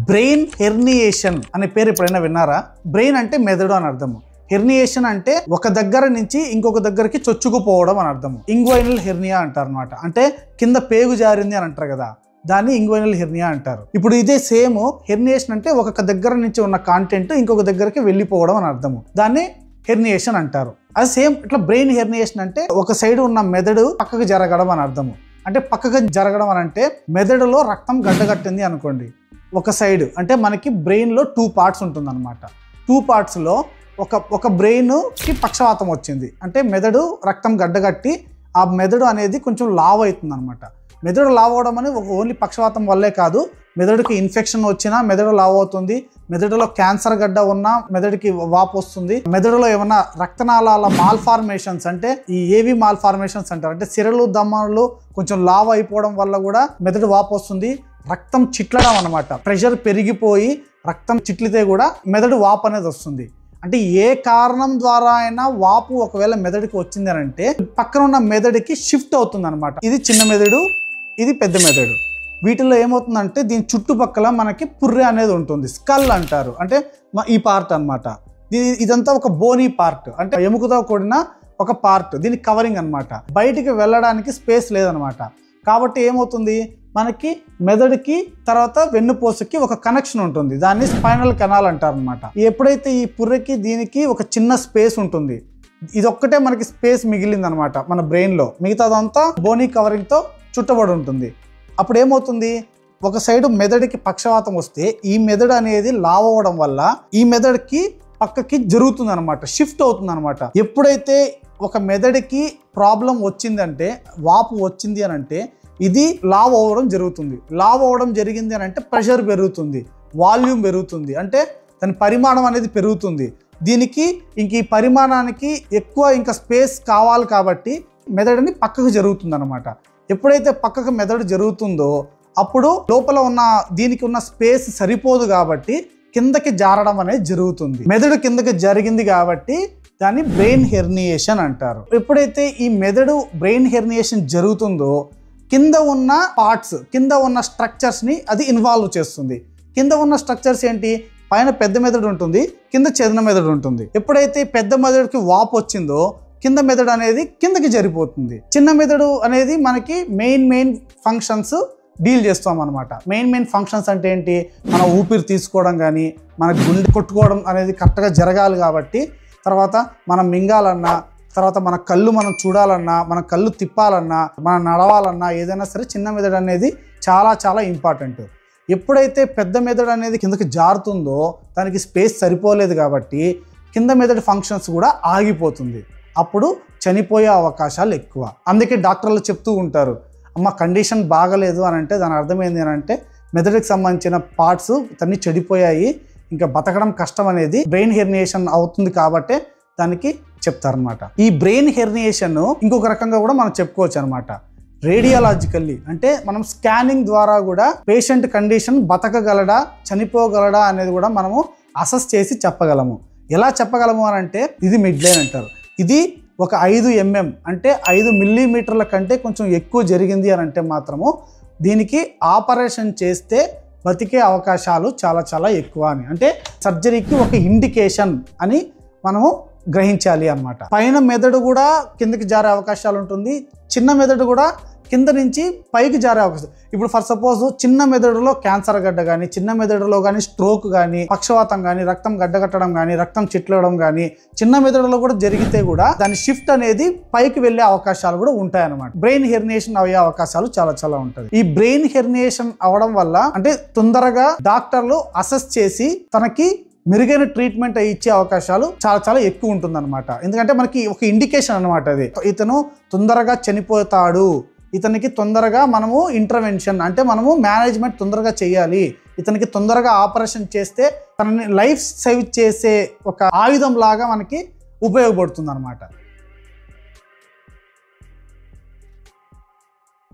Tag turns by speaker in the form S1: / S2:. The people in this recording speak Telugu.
S1: బ్రెయిన్ హెర్నియేషన్ అనే పేరు ఎప్పుడైనా విన్నారా? బ్రెయిన్ అంటే మెదడు అని అర్థము. హెర్నియేషన్ అంటే ఒక దగ్గర నుంచి ఇంకొక దగ్గరికి చొచ్చుకుపోవడం అని అర్థము. ఇంగ్వైనల్ హెర్నియా అంటారు అనమాట. అంటే కింద పేగు జారింది అని అంటారు కదా, దాన్ని ఇంగ్వైనల్ హెర్నియా అంటారు. ఇప్పుడు ఇదే సేమ్ హెర్నియేషన్ అంటే ఒక దగ్గర నుంచి ఉన్న కాంటెంట్ ఇంకొక దగ్గరికి వెళ్ళిపోవడం అని అర్థము. దాన్ని హెర్నియేషన్ అంటారు. అది సేమ్ ఇట్లా బ్రెయిన్ హెర్నియేషన్ అంటే ఒక సైడ్ ఉన్న మెదడు పక్కకు జరగడం అని అర్థము. అంటే పక్కకు జరగడం అని అంటే మెదడులో రక్తం గడ్డగట్టింది అనుకోండి, ఒక సైడ్ అంటే మనకి బ్రెయిన్లో 2 పార్ట్స్ ఉంటుంది అనమాట. 2 పార్ట్స్లో ఒక బ్రెయిన్కి పక్షవాతం వచ్చింది అంటే మెదడు రక్తం గడ్డగట్టి ఆ మెదడు అనేది కొంచెం లావ్ అవుతుంది అనమాట. మెదడు లావ్ అవడం అనేది ఓన్లీ పక్షవాతం వల్లే కాదు, మెదడుకి ఇన్ఫెక్షన్ వచ్చినా మెదడు లావ్ అవుతుంది, మెదడులో క్యాన్సర్ గడ్డ ఉన్నా మెదడుకి వాపు వస్తుంది, మెదడులో ఏమన్నా రక్తనాళాల మాల్ఫార్మేషన్స్ అంటే ఈ ఏవి మాల్ఫార్మేషన్స్ అంటారు, అంటే సిరలు దమ్మలు కొంచెం లావ్ అయిపోవడం వల్ల కూడా మెదడు వాపు వస్తుంది. రక్తం చిట్లడం అనమాట, ప్రెషర్ పెరిగిపోయి రక్తం చిట్లితే కూడా మెదడు వాపు అనేది వస్తుంది. అంటే ఏ కారణం ద్వారా అయినా వాపు ఒకవేళ మెదడుకి వచ్చింది అని అంటే పక్కన ఉన్న మెదడుకి షిఫ్ట్ అవుతుంది అనమాట. ఇది చిన్న మెదడు, ఇది పెద్ద మెదడు. వీటిల్లో ఏమవుతుందంటే దీని చుట్టుపక్కల మనకి పుర్రె అనేది ఉంటుంది, స్కల్ అంటారు, అంటే ఈ పార్ట్ అనమాట. ఇదంతా ఒక బోనీ పార్ట్, అంటే ఎముకతో కూడిన ఒక పార్ట్, దీని కవరింగ్ అనమాట. బయటికి వెళ్ళడానికి స్పేస్ లేదనమాట. కాబట్టి ఏమవుతుంది, మనకి మెదడుకి తర్వాత వెన్నుపూసకి ఒక కనెక్షన్ ఉంటుంది, దాన్ని స్పైనల్ కెనాల్ అంటారు అనమాట. ఎప్పుడైతే ఈ పుర్రెకి దీనికి ఒక చిన్న స్పేస్ ఉంటుంది, ఇదొక్కటే మనకి స్పేస్ మిగిలింది అనమాట మన బ్రెయిన్లో, మిగతాదంతా బోనీ కవరింగ్తో చుట్టబడి ఉంటుంది. అప్పుడు ఏమవుతుంది, ఒక సైడ్ మెదడుకి పక్షవాతం వస్తే ఈ మెదడు అనేది లావ్ అవ్వడం వల్ల ఈ మెదడుకి పక్కకి జరుగుతుంది అనమాట, షిఫ్ట్ అవుతుంది అనమాట. ఎప్పుడైతే ఒక మెదడుకి ప్రాబ్లం వచ్చిందంటే, వాపు వచ్చింది అని అంటే ఇది లావ్ అవ్వడం జరుగుతుంది. లావ్ అవ్వడం జరిగింది అని అంటే ప్రెషర్ పెరుగుతుంది, వాల్యూమ్ పెరుగుతుంది, అంటే దాని పరిమాణం అనేది పెరుగుతుంది. దీనికి ఇంక ఈ పరిమాణానికి ఎక్కువ ఇంకా స్పేస్ కావాలి కాబట్టి మెదడుని పక్కకు జరుగుతుంది అనమాట. ఎప్పుడైతే పక్కకు మెదడు జరుగుతుందో అప్పుడు లోపల ఉన్న దీనికి ఉన్న స్పేస్ సరిపోదు కాబట్టి కిందకి జారడం అనేది జరుగుతుంది. మెదడు కిందకి జరిగింది కాబట్టి దాన్ని బ్రెయిన్ హెర్నియేషన్ అంటారు. ఎప్పుడైతే ఈ మెదడు బ్రెయిన్ హెర్నియేషన్ జరుగుతుందో కింద ఉన్న పార్ట్స్, కింద ఉన్న స్ట్రక్చర్స్ని అది ఇన్వాల్వ్ చేస్తుంది. కింద ఉన్న స్ట్రక్చర్స్ ఏంటి, పైన పెద్ద మెదడు ఉంటుంది, కింద చిన్న మెదడు ఉంటుంది. ఎప్పుడైతే పెద్ద మెదడుకి వాపు వచ్చిందో కింద మెదడు అనేది కిందకి జరిపోతుంది. చిన్న మెదడు అనేది మనకి మెయిన్ ఫంక్షన్స్ డీల్ చేస్తాం అనమాట. మెయిన్ ఫంక్షన్స్ అంటే ఏంటి, మన ఊపిరి తీసుకోవడం కానీ మన గుండె కొట్టుకోవడం అనేది కరెక్ట్గా జరగాలి కాబట్టి, తర్వాత మనం మింగాలన్నా, తర్వాత మన కళ్ళు మనం చూడాలన్నా, మన కళ్ళు తిప్పాలన్నా, మనం నడవాలన్నా ఏదైనా సరే చిన్న మెదడు అనేది చాలా ఇంపార్టెంట్. ఎప్పుడైతే పెద్ద మెదడు అనేది కిందకి జారుతుందో దానికి స్పేస్ సరిపోలేదు కాబట్టి కింద మెదడు ఫంక్షన్స్ కూడా ఆగిపోతుంది. అప్పుడు చనిపోయే అవకాశాలు ఎక్కువ. అందుకే డాక్టర్లు చెప్తూ ఉంటారు, అమ్మ కండిషన్ బాగలేదు అని అంటే దాని అర్థం ఏంటి అని అంటే మెదడుకి సంబంధించిన పార్ట్స్ అన్నీ చెడిపోయాయి, ఇంకా బతకడం కష్టం అనేది బ్రెయిన్ హెర్నియేషన్ అవుతుంది కాబట్టి దానికి చెప్తారనమాట. ఈ బ్రెయిన్ హెర్నియేషన్ ఇంకొక రకంగా కూడా మనం చెప్పుకోవచ్చు అనమాట. రేడియాలజికల్లీ అంటే మనం స్కానింగ్ ద్వారా కూడా పేషెంట్ కండిషన్ బతకగలడా చనిపోగలడా అనేది కూడా మనము అసెస్ చేసి చెప్పగలము. ఎలా చెప్పగలము అని అంటే ఇది మిడ్ లైన్ అంటారు. ఇది ఒక 5 mm అంటే 5 మిల్లీమీటర్ల కంటే కొంచెం ఎక్కువ జరిగింది అని అంటే మాత్రము దీనికి ఆపరేషన్ చేస్తే బతికే అవకాశాలు చాలా ఎక్కువ అని, అంటే సర్జరీకి ఒక ఇండికేషన్ అని మనము గ్రహించాలి అన్నమాట. పైన మెదడు కూడా కిందకి జారే అవకాశాలు ఉంటుంది, చిన్న మెదడు కూడా కింద నుంచి పైకి జారే అవకాశం. ఇప్పుడు ఫర్ సపోజ్ చిన్న మెదడులో క్యాన్సర్ గడ్డ కానీ, చిన్న మెదడులో కానీ స్ట్రోక్ కానీ, పక్షవాతం కానీ, రక్తం గడ్డగట్టడం కానీ, రక్తం చిట్లడం కానీ చిన్న మెదడులో కూడా జరిగితే కూడా దాని షిఫ్ట్ అనేది పైకి వెళ్ళే అవకాశాలు కూడా ఉంటాయన్నమాట. బ్రెయిన్ హెర్నియేషన్ అయ్యే అవకాశాలు చాలా ఉంటుంది. ఈ బ్రెయిన్ హెర్నియేషన్ అవడం వల్ల అంటే తొందరగా డాక్టర్లు అసెస్ చేసి తనకి మెరుగైన ట్రీట్మెంట్ ఇచ్చే అవకాశాలు చాలా ఎక్కువ ఉంటుంది అనమాట. ఎందుకంటే మనకి ఒక ఇండికేషన్ అనమాట, అది ఇతను తొందరగా చనిపోతాడు, ఇతనికి తొందరగా మనము ఇంటర్వెన్షన్ అంటే మనము మేనేజ్మెంట్ తొందరగా చేయాలి, ఇతనికి తొందరగా ఆపరేషన్ చేస్తే తనని లైఫ్ సేవ్ చేసే ఒక ఆయుధం లాగా మనకి ఉపయోగపడుతుంది అనమాట.